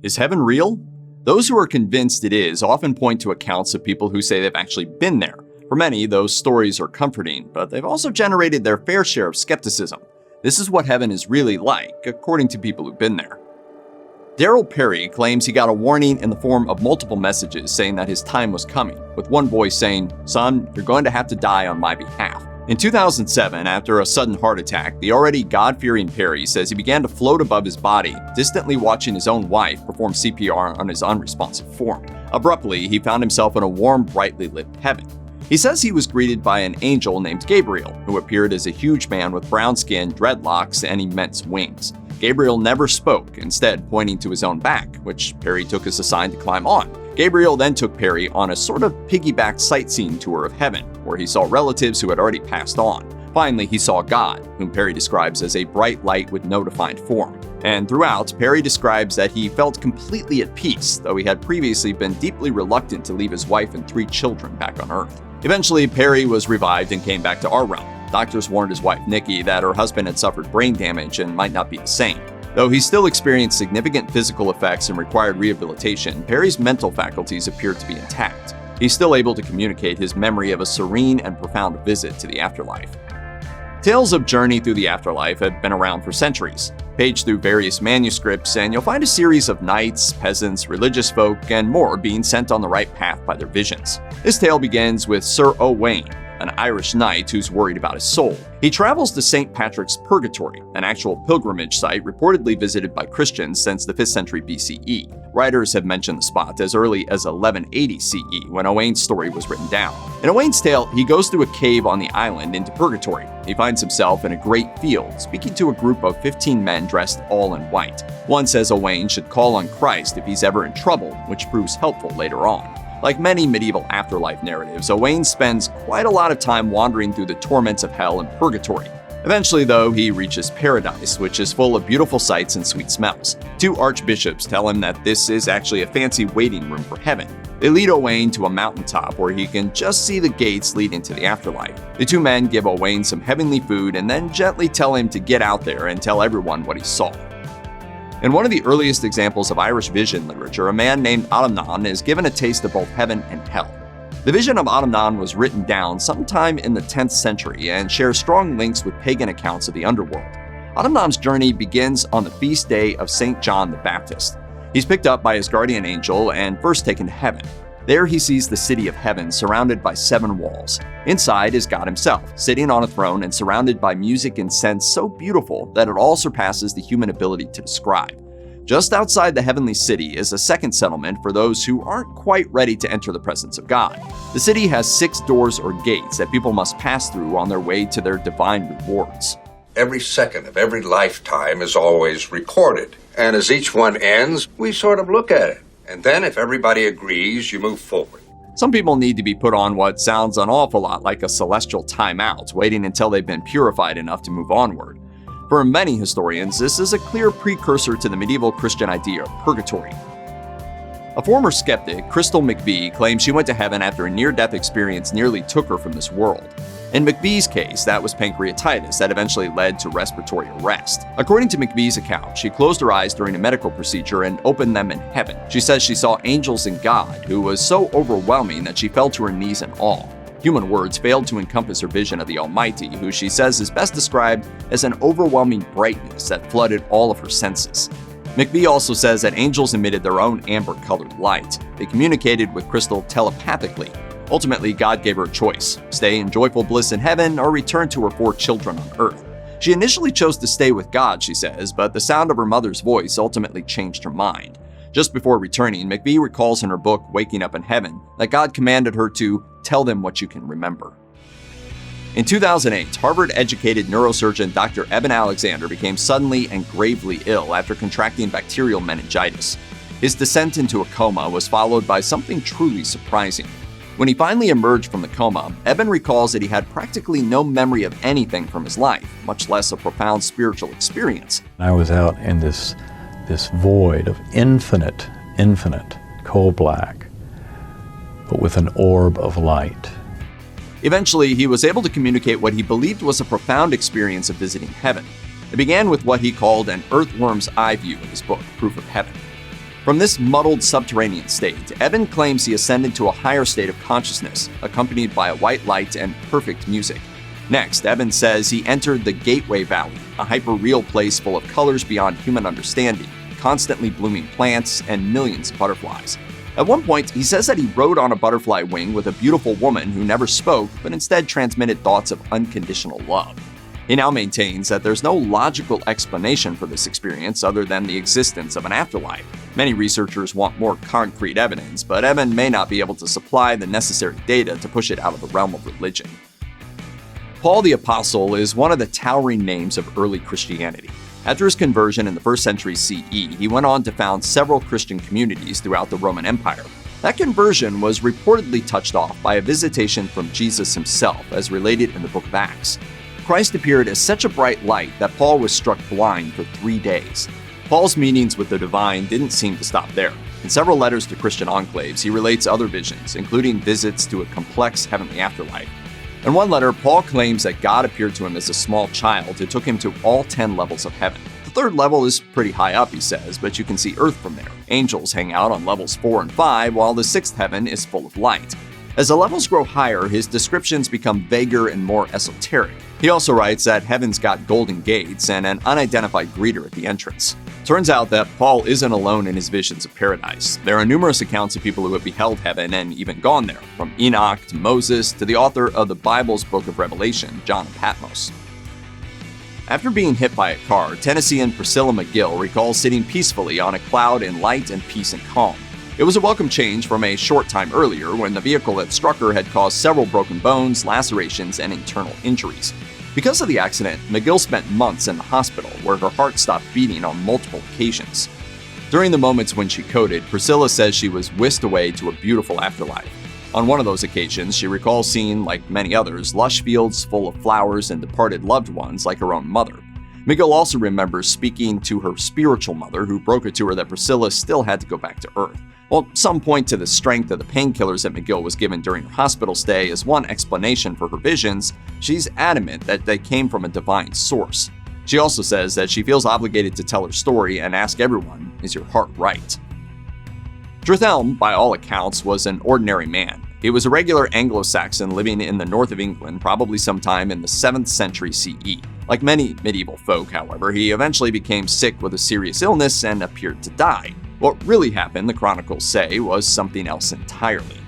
Is heaven real? Those who are convinced it is often point to accounts of people who say they've actually been there. For many, those stories are comforting, but they've also generated their fair share of skepticism. This is what heaven is really like, according to people who've been there. Daryl Perry claims he got a warning in the form of multiple messages saying that his time was coming, with one voice saying, "Son, you're going to have to die on my behalf." In 2007, after a sudden heart attack, the already God-fearing Perry says he began to float above his body, distantly watching his own wife perform CPR on his unresponsive form. Abruptly, he found himself in a warm, brightly lit heaven. He says he was greeted by an angel named Gabriel, who appeared as a huge man with brown skin, dreadlocks, and immense wings. Gabriel never spoke, instead pointing to his own back, which Perry took as a sign to climb on. Gabriel then took Perry on a sort of piggyback sightseeing tour of heaven, where he saw relatives who had already passed on. Finally, he saw God, whom Perry describes as a bright light with no defined form. And throughout, Perry describes that he felt completely at peace, though he had previously been deeply reluctant to leave his wife and 3 children back on Earth. Eventually, Perry was revived and came back to our realm. Doctors warned his wife, Nikki, that her husband had suffered brain damage and might not be the same. Though he still experienced significant physical effects and required rehabilitation, Perry's mental faculties appeared to be intact. He's still able to communicate his memory of a serene and profound visit to the afterlife. Tales of journey through the afterlife have been around for centuries. Page through various manuscripts, and you'll find a series of knights, peasants, religious folk, and more being sent on the right path by their visions. This tale begins with Sir Owain, an Irish knight who's worried about his soul. He travels to St. Patrick's Purgatory, an actual pilgrimage site reportedly visited by Christians since the 5th century BCE. Writers have mentioned the spot as early as 1180 CE, when Owain's story was written down. In Owain's tale, he goes through a cave on the island into Purgatory. He finds himself in a great field, speaking to a group of 15 men dressed all in white. One says Owain should call on Christ if he's ever in trouble, which proves helpful later on. Like many medieval afterlife narratives, Owain spends quite a lot of time wandering through the torments of hell and purgatory. Eventually, though, he reaches paradise, which is full of beautiful sights and sweet smells. 2 archbishops tell him that this is actually a fancy waiting room for heaven. They lead Owain to a mountaintop where he can just see the gates leading to the afterlife. The 2 men give Owain some heavenly food and then gently tell him to get out there and tell everyone what he saw. In one of the earliest examples of Irish vision literature, a man named Adamnan is given a taste of both heaven and hell. The vision of Adamnan was written down sometime in the 10th century and shares strong links with pagan accounts of the underworld. Adamnan's journey begins on the feast day of St. John the Baptist. He's picked up by his guardian angel and first taken to heaven. There he sees the city of heaven surrounded by 7 walls. Inside is God himself, sitting on a throne and surrounded by music and scents so beautiful that it all surpasses the human ability to describe. Just outside the heavenly city is a second settlement for those who aren't quite ready to enter the presence of God. The city has 6 doors or gates that people must pass through on their way to their divine rewards. Every second of every lifetime is always recorded, and as each one ends, we sort of look at it. And then, if everybody agrees, you move forward. Some people need to be put on what sounds an awful lot like a celestial timeout, waiting until they've been purified enough to move onward. For many historians, this is a clear precursor to the medieval Christian idea of purgatory. A former skeptic, Crystal McVie, claims she went to heaven after a near-death experience nearly took her from this world. In McVie's case, that was pancreatitis that eventually led to respiratory arrest. According to McVie's account, she closed her eyes during a medical procedure and opened them in heaven. She says she saw angels and God, who was so overwhelming that she fell to her knees in awe. Human words failed to encompass her vision of the Almighty, who she says is best described as an overwhelming brightness that flooded all of her senses. McVie also says that angels emitted their own amber-colored light. They communicated with Crystal telepathically. Ultimately, God gave her a choice: stay in joyful bliss in heaven or return to her 4 children on earth. She initially chose to stay with God, she says, but the sound of her mother's voice ultimately changed her mind. Just before returning, McVie recalls in her book, Waking Up in Heaven, that God commanded her to tell them what you can remember. In 2008, Harvard-educated neurosurgeon Dr. Eben Alexander became suddenly and gravely ill after contracting bacterial meningitis. His descent into a coma was followed by something truly surprising. When he finally emerged from the coma, Eben recalls that he had practically no memory of anything from his life, much less a profound spiritual experience. I was out in this void of infinite, coal black, but with an orb of light. Eventually, he was able to communicate what he believed was a profound experience of visiting heaven. It began with what he called an earthworm's eye view in his book, Proof of Heaven. From this muddled subterranean state, Evan claims he ascended to a higher state of consciousness, accompanied by a white light and perfect music. Next, Evan says he entered the Gateway Valley, a hyper-real place full of colors beyond human understanding, constantly blooming plants, and millions of butterflies. At one point, he says that he rode on a butterfly wing with a beautiful woman who never spoke, but instead transmitted thoughts of unconditional love. He now maintains that there's no logical explanation for this experience other than the existence of an afterlife. Many researchers want more concrete evidence, but Evan may not be able to supply the necessary data to push it out of the realm of religion. Paul the Apostle is one of the towering names of early Christianity. After his conversion in the 1st century CE, he went on to found several Christian communities throughout the Roman Empire. That conversion was reportedly touched off by a visitation from Jesus himself, as related in the book of Acts. Christ appeared as such a bright light that Paul was struck blind for 3 days. Paul's meetings with the divine didn't seem to stop there. In several letters to Christian enclaves, he relates other visions, including visits to a complex heavenly afterlife. In one letter, Paul claims that God appeared to him as a small child who took him to all 10 levels of heaven. The 3rd level is pretty high up, he says, but you can see earth from there. Angels hang out on levels 4 and 5, while the 6th heaven is full of light. As the levels grow higher, his descriptions become vaguer and more esoteric. He also writes that heaven's got golden gates and an unidentified greeter at the entrance. Turns out that Paul isn't alone in his visions of paradise. There are numerous accounts of people who have beheld heaven and even gone there, from Enoch to Moses to the author of the Bible's Book of Revelation, John of Patmos. After being hit by a car, Tennessean Priscilla McGill recalls sitting peacefully on a cloud in light and peace and calm. It was a welcome change from a short time earlier when the vehicle that struck her had caused several broken bones, lacerations, and internal injuries. Because of the accident, McGill spent months in the hospital, where her heart stopped beating on multiple occasions. During the moments when she coded, Priscilla says she was whisked away to a beautiful afterlife. On one of those occasions, she recalls seeing, like many others, lush fields full of flowers and departed loved ones like her own mother. McGill also remembers speaking to her spiritual mother, who broke it to her that Priscilla still had to go back to Earth. While some point to the strength of the painkillers that McGill was given during her hospital stay as one explanation for her visions, she's adamant that they came from a divine source. She also says that she feels obligated to tell her story and ask everyone, is your heart right? Drathelm, by all accounts, was an ordinary man. He was a regular Anglo-Saxon living in the north of England, probably sometime in the 7th century CE. Like many medieval folk, however, he eventually became sick with a serious illness and appeared to die. What really happened, the chronicles say, was something else entirely.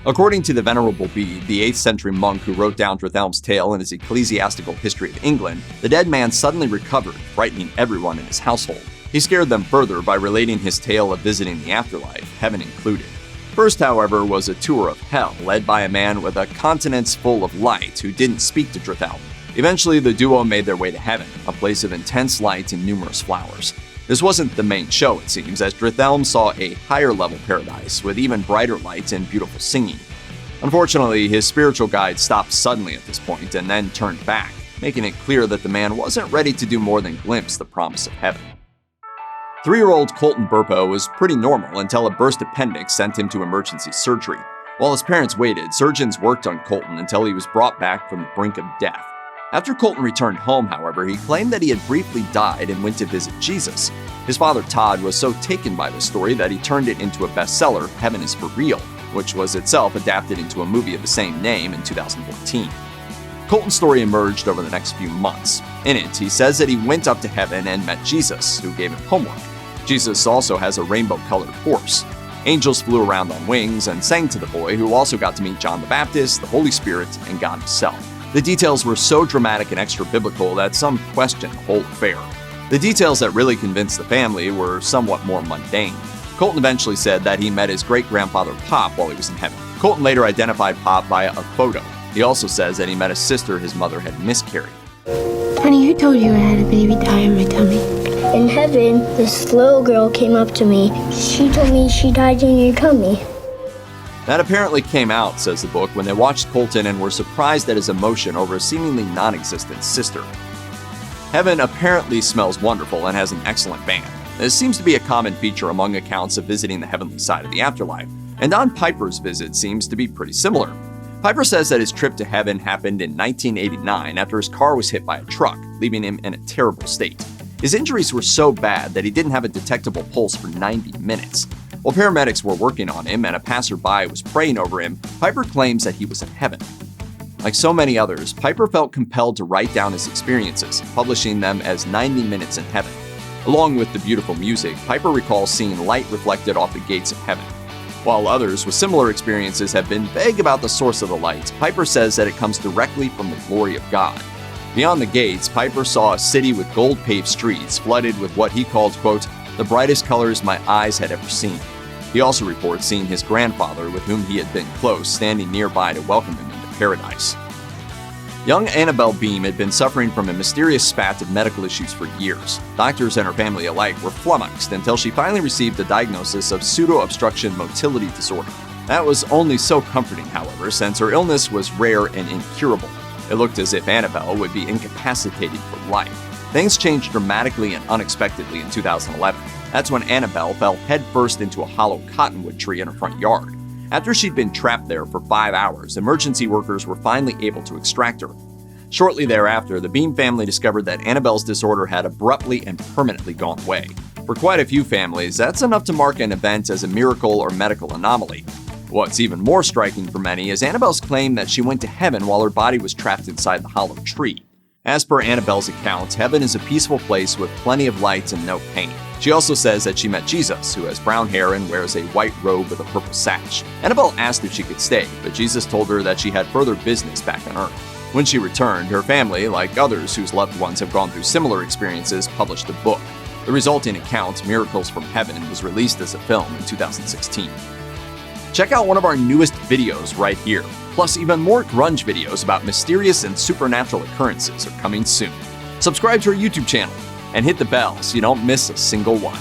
According to the Venerable Bede, the 8th century monk who wrote down Drathelm's tale in his Ecclesiastical History of England, the dead man suddenly recovered, frightening everyone in his household. He scared them further by relating his tale of visiting the afterlife, heaven included. First, however, was a tour of hell led by a man with a countenance full of light who didn't speak to Drathelm. Eventually, the duo made their way to heaven, a place of intense light and numerous flowers. This wasn't the main show, it seems, as Drathelm saw a higher-level paradise with even brighter lights and beautiful singing. Unfortunately, his spiritual guide stopped suddenly at this point and then turned back, making it clear that the man wasn't ready to do more than glimpse the promise of heaven. 3-year-old Colton Burpo was pretty normal until a burst appendix sent him to emergency surgery. While his parents waited, surgeons worked on Colton until he was brought back from the brink of death. After Colton returned home, however, he claimed that he had briefly died and went to visit Jesus. His father, Todd, was so taken by the story that he turned it into a bestseller, Heaven is for Real, which was itself adapted into a movie of the same name in 2014. Colton's story emerged over the next few months. In it, he says that he went up to heaven and met Jesus, who gave him homework. Jesus also has a rainbow-colored horse. Angels flew around on wings and sang to the boy, who also got to meet John the Baptist, the Holy Spirit, and God himself. The details were so dramatic and extra-biblical that some questioned the whole affair. The details that really convinced the family were somewhat more mundane. Colton eventually said that he met his great-grandfather Pop while he was in heaven. Colton later identified Pop via a photo. He also says that he met a sister his mother had miscarried. Honey, who told you I had a baby die in my tummy? In heaven, this little girl came up to me. She told me she died in your tummy. That apparently came out, says the book, when they watched Colton and were surprised at his emotion over a seemingly non-existent sister. Heaven apparently smells wonderful and has an excellent band. This seems to be a common feature among accounts of visiting the heavenly side of the afterlife, and Don Piper's visit seems to be pretty similar. Piper says that his trip to heaven happened in 1989 after his car was hit by a truck, leaving him in a terrible state. His injuries were so bad that he didn't have a detectable pulse for 90 minutes. While paramedics were working on him and a passerby was praying over him, Piper claims that he was in heaven. Like so many others, Piper felt compelled to write down his experiences, publishing them as 90 Minutes in Heaven. Along with the beautiful music, Piper recalls seeing light reflected off the gates of heaven. While others with similar experiences have been vague about the source of the light, Piper says that it comes directly from the glory of God. Beyond the gates, Piper saw a city with gold-paved streets flooded with what he called, quote, the brightest colors my eyes had ever seen. He also reports seeing his grandfather, with whom he had been close, standing nearby to welcome him into paradise. Young Annabelle Beam had been suffering from a mysterious spat of medical issues for years. Doctors and her family alike were flummoxed until she finally received the diagnosis of pseudo-obstruction motility disorder. That was only so comforting, however, since her illness was rare and incurable. It looked as if Annabelle would be incapacitated for life. Things changed dramatically and unexpectedly in 2011. That's when Annabelle fell headfirst into a hollow cottonwood tree in her front yard. After she'd been trapped there for 5 hours, emergency workers were finally able to extract her. Shortly thereafter, the Beam family discovered that Annabelle's disorder had abruptly and permanently gone away. For quite a few families, that's enough to mark an event as a miracle or medical anomaly. What's even more striking for many is Annabelle's claim that she went to heaven while her body was trapped inside the hollow tree. As per Annabelle's account, heaven is a peaceful place with plenty of light and no pain. She also says that she met Jesus, who has brown hair and wears a white robe with a purple sash. Annabelle asked if she could stay, but Jesus told her that she had further business back on Earth. When she returned, her family, like others whose loved ones have gone through similar experiences, published a book. The resulting account, Miracles from Heaven, was released as a film in 2016. Check out one of our newest videos right here. Plus, even more grunge videos about mysterious and supernatural occurrences are coming soon. Subscribe to our YouTube channel and hit the bell so you don't miss a single one.